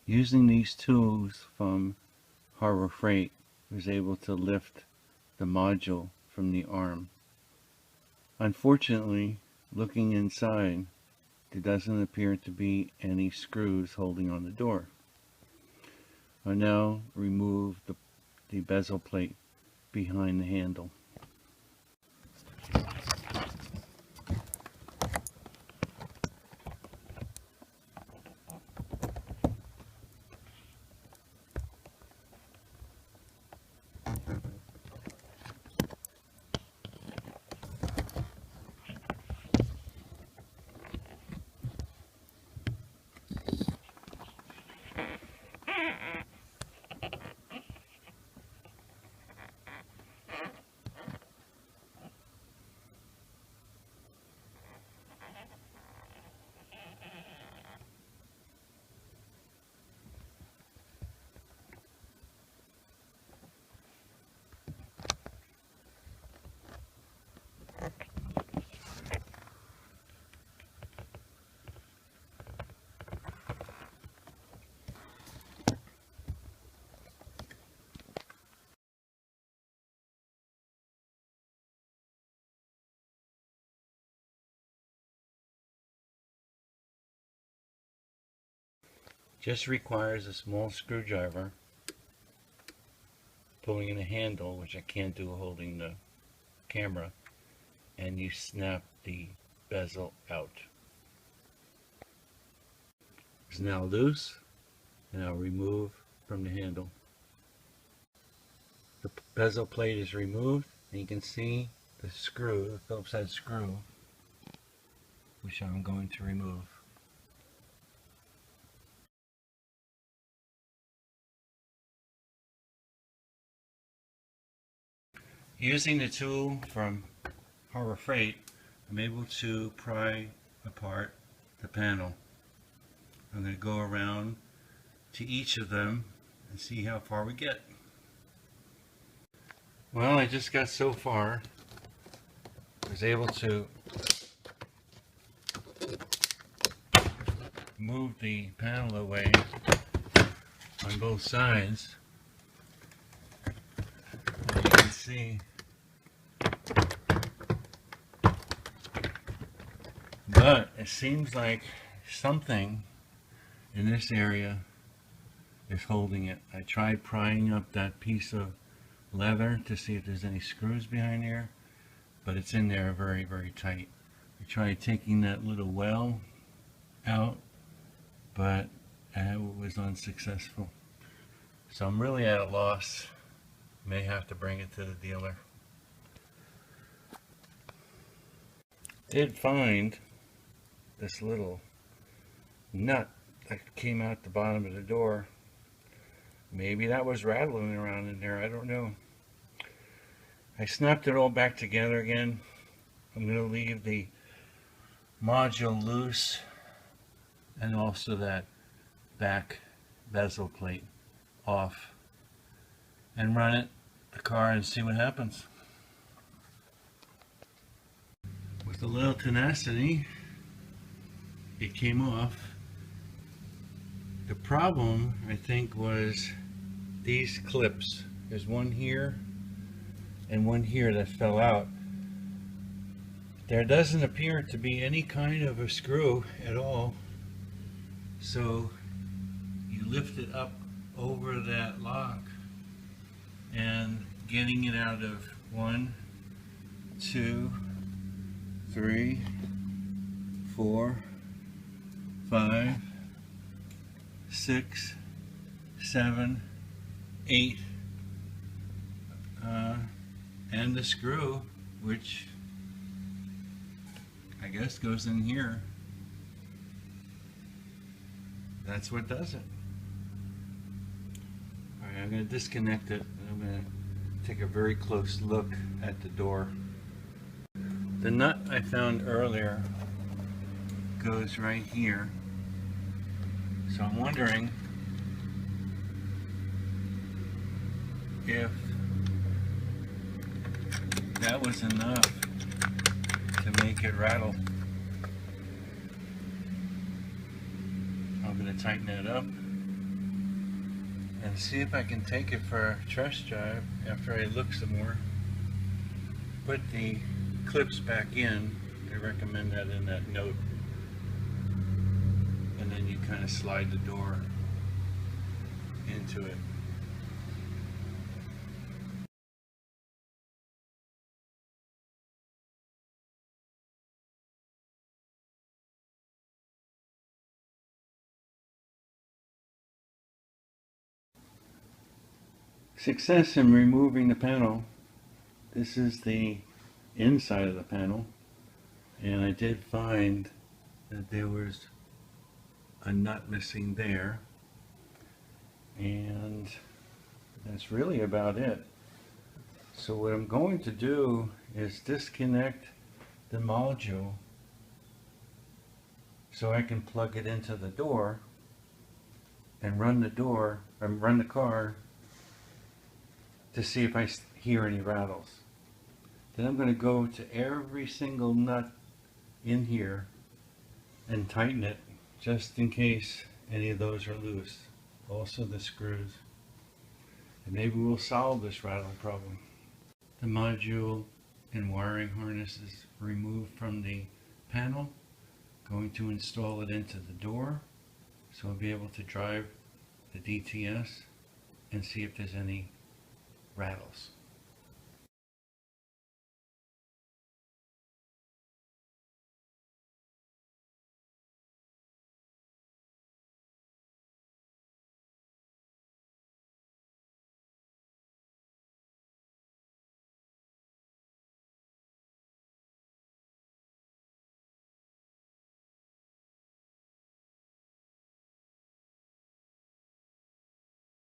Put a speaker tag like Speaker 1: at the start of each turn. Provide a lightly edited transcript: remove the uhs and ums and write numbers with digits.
Speaker 1: Using these tools from Harbor Freight, I was able to lift the module from the arm. Unfortunately, looking inside, there doesn't appear to be any screws holding on the door. I now remove the bezel plate behind the handle. Just requires a small screwdriver, pulling in a handle, which I can't do holding the camera, and you snap the bezel out. It's now loose, and I'll remove from the handle. The bezel plate is removed, and you can see the screw, the Phillips head screw, which I'm going to remove. Using the tool from Harbor Freight, I'm able to pry apart the panel. I'm going to go around to each of them and see how far we get. Well, I just got so far. I was able to move the panel away on both sides. As you can see, but it seems like something in this area is holding it. I tried prying up that piece of leather to see if there's any screws behind there, but it's in there very, very tight. I tried taking that little well out, but it was unsuccessful. So I'm really at a loss. May have to bring it to the dealer. Did find this little nut that came out the bottom of the door. Maybe that was rattling around in there, I don't know. I snapped it all back together again. I'm going to leave the module loose and also that back bezel plate off and run it the car and see what happens. With a little tenacity, it came off. The problem, I think, was these clips. There's one here and one here that fell out. There doesn't appear to be any kind of a screw at all. So you lift it up over that lock and getting it out of 1, 2, 3, 4, 5, 6, 7, 8, and the screw, which I guess goes in here. That's what does it. Alright, I'm going to disconnect it and I'm going to take a very close look at the door. The nut I found earlier goes right here. So I'm wondering if that was enough to make it rattle. I'm going to tighten it up and see if I can take it for a test drive after I look some more. Put the clips back in. They recommend that in that note. And then you kind of slide the door into it. Success in removing the panel. This is the inside of the panel, and I did find that there was a nut missing there, and that's really about it. So what I'm going to do is disconnect the module so I can plug it into the door and run the car to see if I hear any rattles. Then I'm going to go to every single nut in here and tighten it just in case any of those are loose. Also the screws. And maybe we'll solve this rattling problem. The module and wiring harness is removed from the panel. Going to install it into the door so I'll be able to drive the DTS and see if there's any rattles.